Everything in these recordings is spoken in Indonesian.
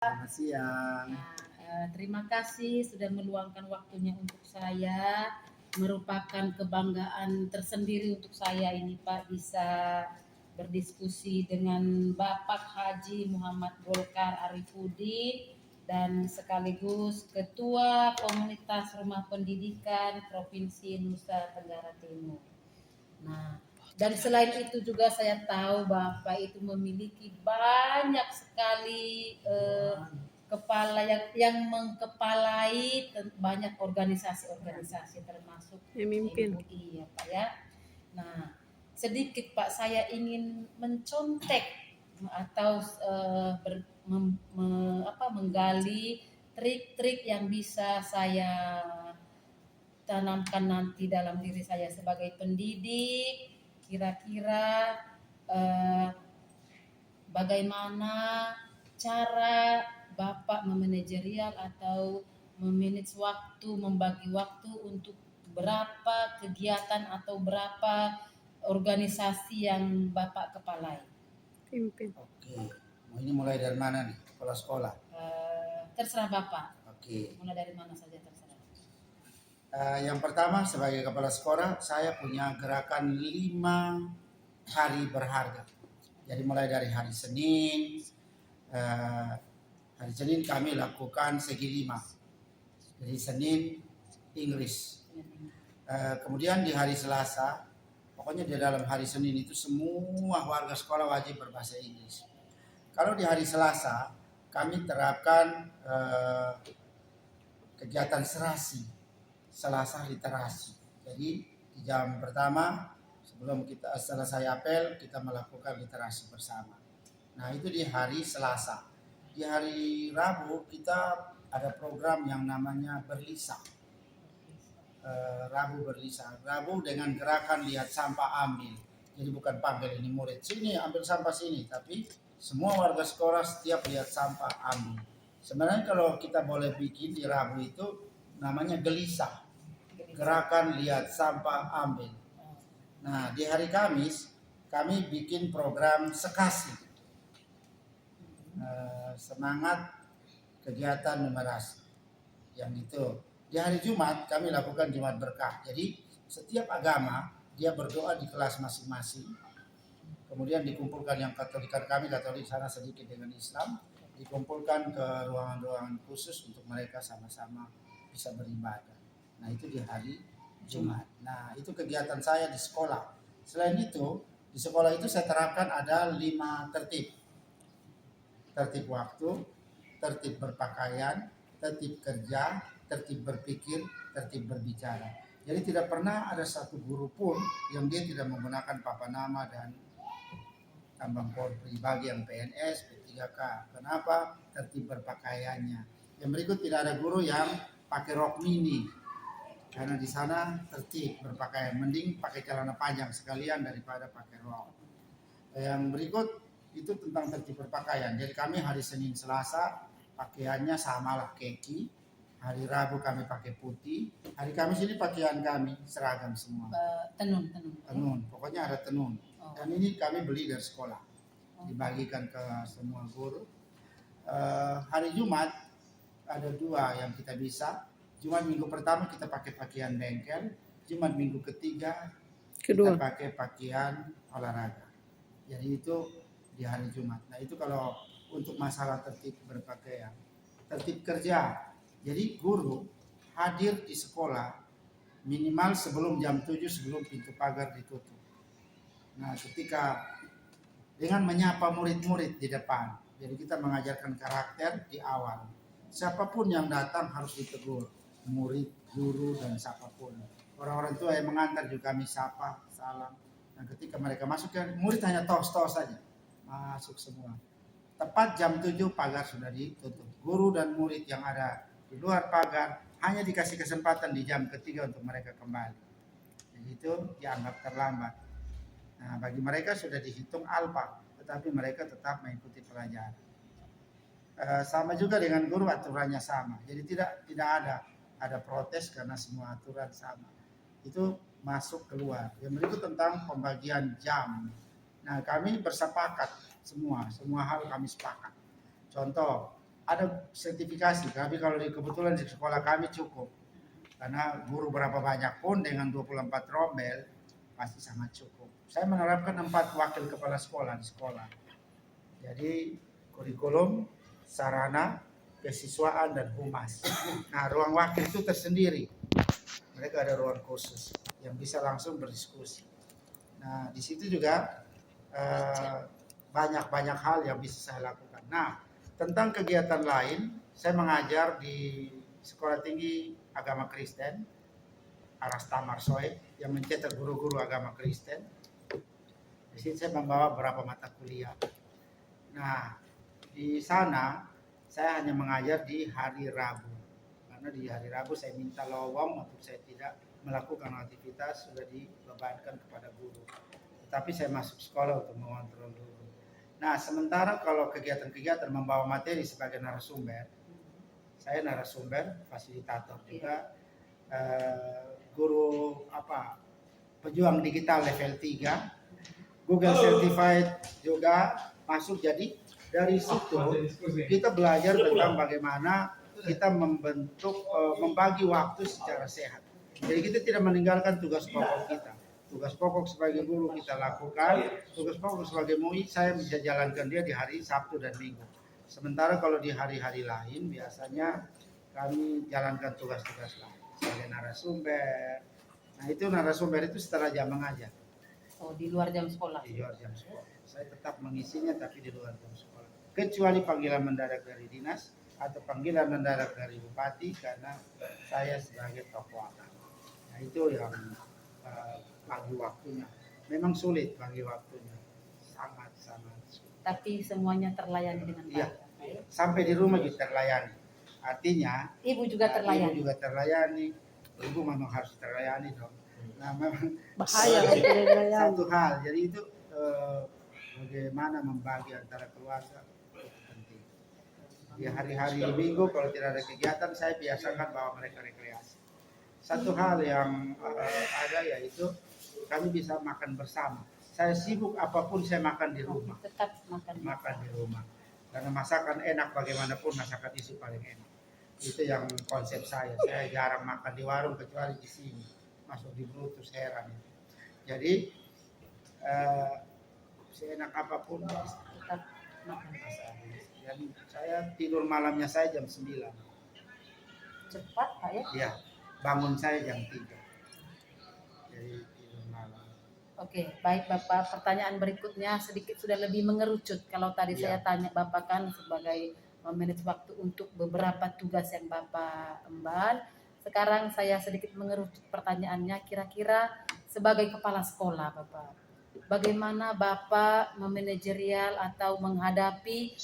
Selamat siang. Terima kasih sudah meluangkan waktunya untuk saya. Merupakan kebanggaan tersendiri untuk saya ini Pak, bisa berdiskusi dengan Bapak Haji Muhammad Golkar Arifudin dan sekaligus Ketua Komunitas Rumah Pendidikan Provinsi Nusa Tenggara Timur. Nah, dan selain itu juga saya tahu Bapak itu memiliki banyak sekali kepala yang mengkepalai banyak organisasi-organisasi termasuk Memimpin. MUI ya Pak ya. Nah, sedikit Pak saya ingin mencontek atau menggali trik-trik yang bisa saya tanamkan nanti dalam diri saya sebagai pendidik. Kira-kira bagaimana cara Bapak memanajerial atau memanage waktu, membagi waktu untuk berapa kegiatan atau berapa organisasi yang Bapak kepalai? Pimpin. Oke, ini mulai dari mana nih? Kepala sekolah. Terserah Bapak. Oke. Mulai dari mana saja terserah. Yang pertama sebagai kepala sekolah saya punya gerakan 5 hari berharga. Jadi mulai dari hari Senin. Hari Senin kami lakukan segi 5. Jadi Senin Inggris. Kemudian di hari Selasa, pokoknya di dalam hari Senin itu semua warga sekolah wajib berbahasa Inggris. Kalau di hari Selasa kami terapkan kegiatan serasi, Selasa literasi. Jadi di jam pertama sebelum kita selesai apel kita melakukan literasi bersama. Nah itu di hari Selasa. Di hari Rabu kita ada program yang namanya berlisa. Rabu berlisa. Rabu dengan gerakan lihat sampah ambil. Jadi bukan panggil ini murid sini ambil sampah sini, tapi semua warga sekolah setiap lihat sampah ambil. Sebenarnya kalau kita boleh bikin di Rabu itu namanya gelisah. Gerakan lihat sampah ambil. Nah di hari Kamis kami bikin program sekasi. Semangat kegiatan numerasi. Yang itu. Di hari Jumat kami lakukan Jumat berkah. Jadi setiap agama dia berdoa di kelas masing-masing. Kemudian dikumpulkan yang Katolikan kami, Katolik sana sedikit dengan Islam, dikumpulkan ke ruangan-ruangan khusus untuk mereka sama-sama bisa beribadah. Nah itu di hari Jumat. Nah itu kegiatan saya di sekolah. Selain itu di sekolah itu saya terapkan ada 5 tertib. Tertib waktu, tertib berpakaian, tertib kerja, tertib berpikir, tertib berbicara. Jadi tidak pernah ada satu guru pun yang dia tidak menggunakan papan nama dan tambang polri bagi yang PNS, P3K. Kenapa? Tertib berpakaiannya. Yang berikut tidak ada guru yang pakai rok mini. Karena di sana tertib berpakaian. Mending pakai celana panjang sekalian daripada pakai rok. Yang berikut itu tentang tertib berpakaian. Jadi kami hari Senin Selasa pakaiannya samalah keki. Hari Rabu kami pakai putih. Hari Kamis ini pakaian kami seragam semua. Tenun. Pokoknya ada tenun. Dan ini kami beli dari sekolah. Dibagikan ke semua guru. Hari Jumat ada 2 yang kita bisa. Jumat minggu pertama kita pakai pakaian bengkel. Jumat minggu ketiga kita pakai pakaian olahraga. Jadi itu di hari Jumat. Nah itu kalau untuk masalah tertib berpakaian. Tertib kerja. Jadi guru hadir di sekolah minimal sebelum jam 7 sebelum pintu pagar ditutup. Nah ketika dengan menyapa murid-murid di depan. Jadi kita mengajarkan karakter di awal. Siapapun yang datang harus ditegur. Murid, guru, dan siapapun. Orang-orang tua yang mengantar juga kami sapa, salam. Dan ketika mereka masuk kan murid hanya tos-tos saja. Masuk semua. Tepat jam 7 pagar sudah ditutup. Guru dan murid yang ada di luar pagar hanya dikasih kesempatan di jam ketiga untuk mereka kembali. Jadi itu dianggap terlambat. Nah, bagi mereka sudah dihitung alfa, tetapi mereka tetap mengikuti pelajaran. Sama juga dengan guru, aturannya sama. Jadi tidak ada protes karena semua aturan sama. Itu masuk keluar. Yang berikut tentang pembagian jam. Nah, kami bersepakat semua hal kami sepakat. Contoh, ada sertifikasi, tapi kalau kebetulan di sekolah kami cukup. Karena guru berapa banyak pun dengan 24 rombel pasti sangat cukup. Saya menerapkan 4 wakil kepala sekolah di sekolah. Jadi kurikulum, sarana, kesiswaan, dan humas. Nah, ruang wakil itu tersendiri. Mereka ada ruang khusus yang bisa langsung berdiskusi. Nah, di situ juga banyak hal yang bisa saya lakukan. Nah, tentang kegiatan lain, saya mengajar di Sekolah Tinggi Agama Kristen Arasta Marsoe yang mencetak guru-guru agama Kristen. Di sini saya membawa beberapa mata kuliah. Nah, di sana saya hanya mengajar di hari Rabu. Karena di hari Rabu saya minta lowong untuk saya tidak melakukan aktivitas, sudah dibebankan kepada guru. Tapi saya masuk sekolah untuk mengontrol dulu. Nah, sementara kalau kegiatan-kegiatan membawa materi sebagai narasumber, saya narasumber, fasilitator juga, guru pejuang digital level 3, Google Certified juga masuk. Jadi dari situ kita belajar tentang bagaimana kita membagi waktu secara sehat. Jadi kita tidak meninggalkan tugas pokok kita. Tugas pokok sebagai guru kita lakukan, tugas pokok sebagai MUI saya bisa jalankan dia di hari Sabtu dan Minggu. Sementara kalau di hari-hari lain biasanya kami jalankan tugas-tugas lain sebagai narasumber. Nah, itu narasumber itu setelah jam mengajar. Oh, di luar jam sekolah. Di luar jam sekolah. Saya tetap mengisinya tapi di luar jam sekolah. Kecuali panggilan mendadak dari dinas atau panggilan mendadak dari bupati karena saya sebagai tokoh agama. Nah, itu yang bagi waktunya. Memang sulit bagi waktunya. Sangat sulit. Tapi semuanya terlayani dengan baik. Iya. Sampai di rumah juga terlayani. Artinya ibu juga terlayani. Ibu juga terlayani. Ibu memang harus terlayani dong. Nah, memang bahaya satu hal. Jadi itu bagaimana membagi antara keluarga itu penting. Di hari-hari Minggu kalau tidak ada kegiatan saya biasakan bawa mereka rekreasi. Satu hal yang ada yaitu kami bisa makan bersama. Saya sibuk apapun saya makan di rumah. Tetap makan di rumah. Karena masakan enak bagaimanapun masakan isi paling enak. Itu yang konsep saya. Saya jarang makan di warung kecuali di sini. Masuk di Brutus heran. Jadi seenak apapun tetap makan. Dan saya tidur malamnya saya jam 9. Cepat Pak ya? Iya. Bangun saya jam 3. Jadi tidur malam. Oke, baik Bapak. Pertanyaan berikutnya sedikit sudah lebih mengerucut. Kalau tadi saya tanya Bapak kan sebagai memanage waktu untuk beberapa tugas yang Bapak emban. Sekarang saya sedikit mengerucut pertanyaannya. Kira-kira sebagai kepala sekolah Bapak, bagaimana Bapak memanajerial atau menghadapi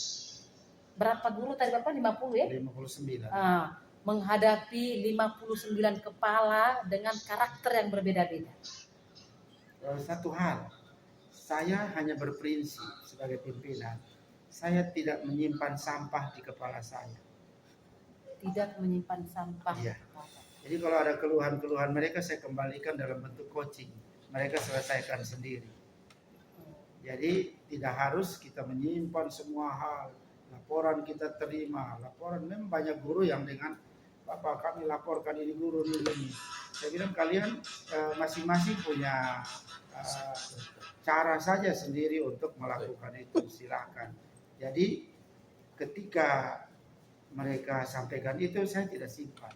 berapa guru tadi Bapak? 50 ya? 59. Menghadapi 59 kepala dengan karakter yang berbeda-beda. Satu hal, saya hanya berprinsip sebagai pimpinan, saya tidak menyimpan sampah di kepala saya. Tidak menyimpan sampah. Iya. Jadi kalau ada keluhan-keluhan mereka saya kembalikan dalam bentuk coaching. Mereka selesaikan sendiri. Jadi tidak harus kita menyimpan semua hal. Laporan kita terima, laporan memang banyak guru yang dengan Bapak kami laporkan ini guru ini. Saya bilang kalian masing-masing punya cara saja sendiri untuk melakukan itu, silakan. Jadi ketika mereka sampaikan itu saya tidak simpan.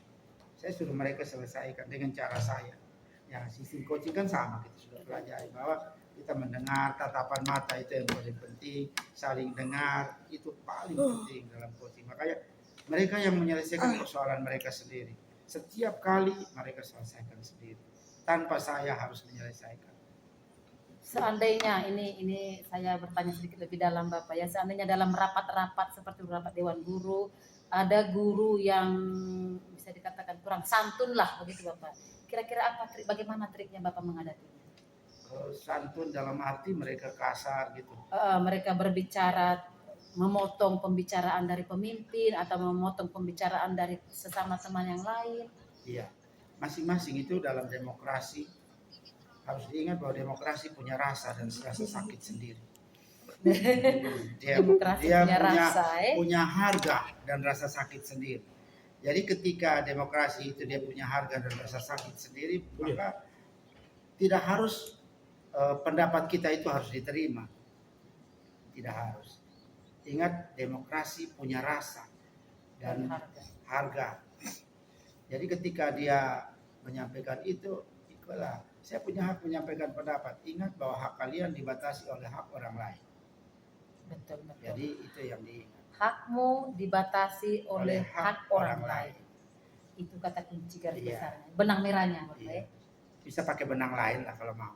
Saya suruh mereka selesaikan dengan cara saya. Ya, sistem coaching kan sama, kita sudah pelajari bahwa kita mendengar, tatapan mata itu yang paling penting, saling dengar itu paling penting dalam coaching. Makanya mereka yang menyelesaikan persoalan mereka sendiri. Setiap kali mereka selesaikan sendiri tanpa saya harus menyelesaikan. Seandainya ini saya bertanya sedikit lebih dalam Bapak ya, seandainya dalam rapat-rapat seperti rapat dewan guru ada guru yang bisa dikatakan kurang santun lah begitu Bapak. Kira-kira bagaimana triknya Bapak menghadapinya? Santun dalam arti mereka kasar gitu. Mereka berbicara memotong pembicaraan dari pemimpin atau memotong pembicaraan dari sesama teman yang lain. Iya. Masing-masing itu dalam demokrasi harus diingat bahwa demokrasi punya rasa dan rasa sakit sendiri. Demokrasi dia punya rasa, punya harga dan rasa sakit sendiri. Jadi ketika demokrasi itu dia punya harga dan rasa sakit sendiri, maka tidak harus pendapat kita itu harus diterima. Tidak harus. Ingat, demokrasi punya rasa dan harga. Jadi ketika dia menyampaikan itu, itulah saya punya hak menyampaikan pendapat. Ingat bahwa hak kalian dibatasi oleh hak orang lain. Betul, betul. Jadi itu yang diingat. Hakmu dibatasi oleh hak orang lain. Itu kata kunci garis besarnya. Benang merahnya, iya. Bisa pakai benang lain lah kalau mau.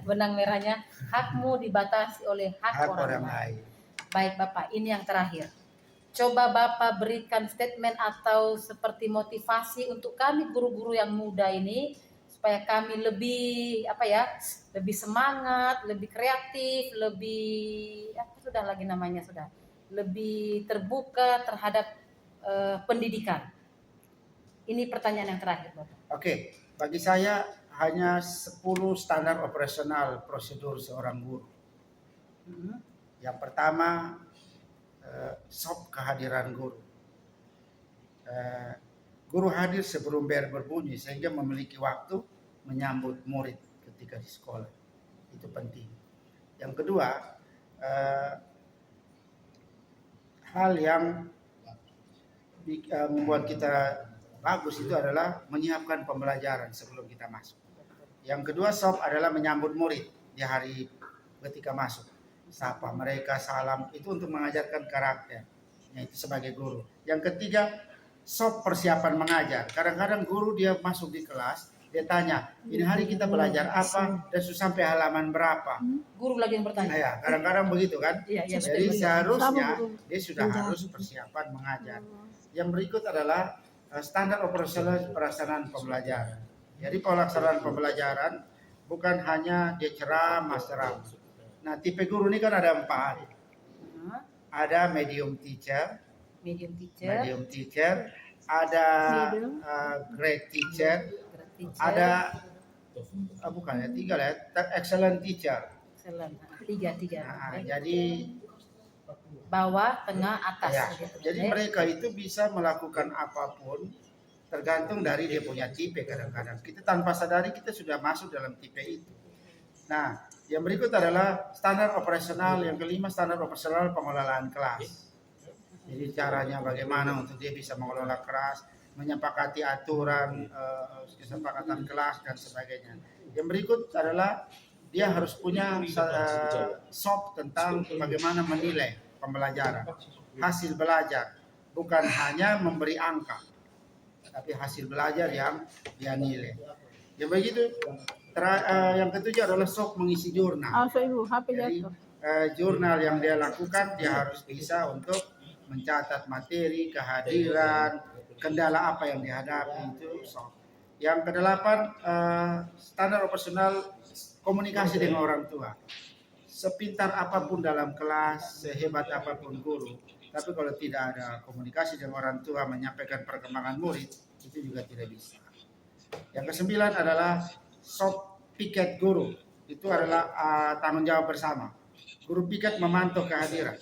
Benang merahnya, hakmu dibatasi oleh hak orang lain. Baik Bapak, ini yang terakhir. Coba Bapak berikan statement atau seperti motivasi untuk kami guru-guru yang muda ini supaya kami lebih lebih semangat, lebih kreatif, lebih lebih terbuka terhadap pendidikan. Ini pertanyaan yang terakhir, Bapak. Oke, bagi saya hanya 10 standar operasional prosedur seorang guru. Yang pertama, SOP kehadiran guru. Guru hadir sebelum bel berbunyi sehingga memiliki waktu menyambut murid ketika di sekolah. Itu penting. Yang kedua, hal yang membuat kita bagus itu adalah menyiapkan pembelajaran sebelum kita masuk. Yang kedua, SOP adalah menyambut murid di hari ketika masuk. Sapa mereka, salam, itu untuk mengajarkan karakter. Itu sebagai guru. Yang ketiga, SOP persiapan mengajar. Kadang-kadang guru dia masuk di kelas, dia tanya, ini hari kita belajar apa dan sampai halaman berapa. Guru lagi yang bertanya. Ya, kadang-kadang begitu kan. Iya, jadi seharusnya dia sudah harus persiapan mengajar. Yang berikut adalah standar operasional pelaksanaan pembelajaran. Jadi pelaksanaan pembelajaran bukan hanya dia ceramah. Nah, tipe guru ini kan ada 4. Ada medium teacher, ada great teacher, ada excellent teacher. Tiga. Nah, jadi bawah, tengah, atas. Ya, jadi mereka itu bisa melakukan apapun tergantung dari dia punya tipe. Kadang-kadang kita tanpa sadari kita sudah masuk dalam tipe itu. Nah, yang berikut adalah standar operasional. Yang kelima, standar operasional pengelolaan kelas. Jadi caranya bagaimana untuk dia bisa mengelola kelas, menyepakati aturan, kesepakatan kelas dan sebagainya. Yang berikut adalah dia harus punya SOP tentang bagaimana menilai pembelajaran, hasil belajar, bukan hanya memberi angka, tapi hasil belajar yang dia nilai. Yang begitu. Yang ketujuh adalah SOP mengisi jurnal. Jadi jurnal yang dia lakukan dia harus bisa untuk mencatat materi, kehadiran, kendala apa yang dihadapi, itu SOP. Yang kedelapan, standar operasional komunikasi dengan orang tua. Sepintar apapun dalam kelas, sehebat apapun guru, tapi kalau tidak ada komunikasi dengan orang tua menyampaikan perkembangan murid, itu juga tidak bisa. Yang kesembilan adalah SOP piket guru. Itu adalah tanggung jawab bersama. Guru piket memantau kehadiran.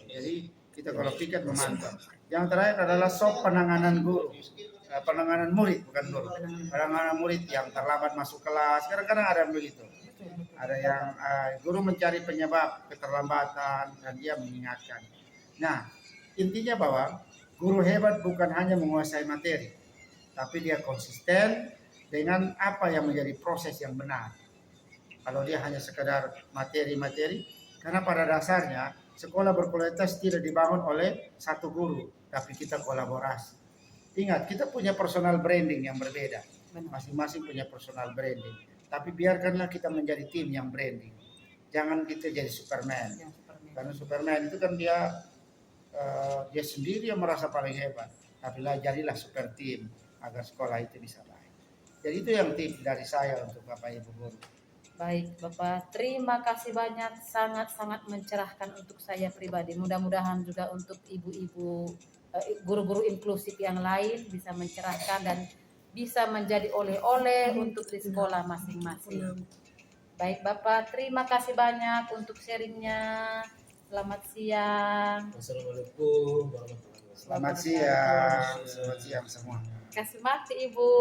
Jadi kita kalau piket memantau. Yang terakhir adalah SOP penanganan guru. Penanganan murid, bukan guru. Penanganan murid yang terlambat masuk kelas. Kadang-kadang ada begitu. Ada yang guru mencari penyebab keterlambatan dan dia mengingatkan. Nah, intinya bahwa guru hebat bukan hanya menguasai materi, tapi dia konsisten dengan apa yang menjadi proses yang benar. Kalau dia hanya sekedar materi-materi, karena pada dasarnya sekolah berkualitas tidak dibangun oleh satu guru, tapi kita kolaborasi. Ingat, kita punya personal branding yang berbeda. Masing-masing punya personal branding. Tapi biarkanlah kita menjadi tim yang branding. Jangan kita jadi Superman. Karena Superman itu kan dia sendiri yang merasa paling hebat. Tapi jadilah super tim agar sekolah itu bisa baik. Jadi itu yang tips dari saya untuk Bapak Ibu guru. Baik Bapak, terima kasih banyak, sangat-sangat mencerahkan untuk saya pribadi. Mudah-mudahan juga untuk ibu-ibu guru-guru inklusif yang lain bisa mencerahkan dan bisa menjadi oleh-oleh untuk di sekolah masing-masing. Baik Bapak, terima kasih banyak untuk sharingnya. Selamat siang. Assalamualaikum warahmatullahi wabarakatuh. Selamat siang semua. Kasih mati Ibu.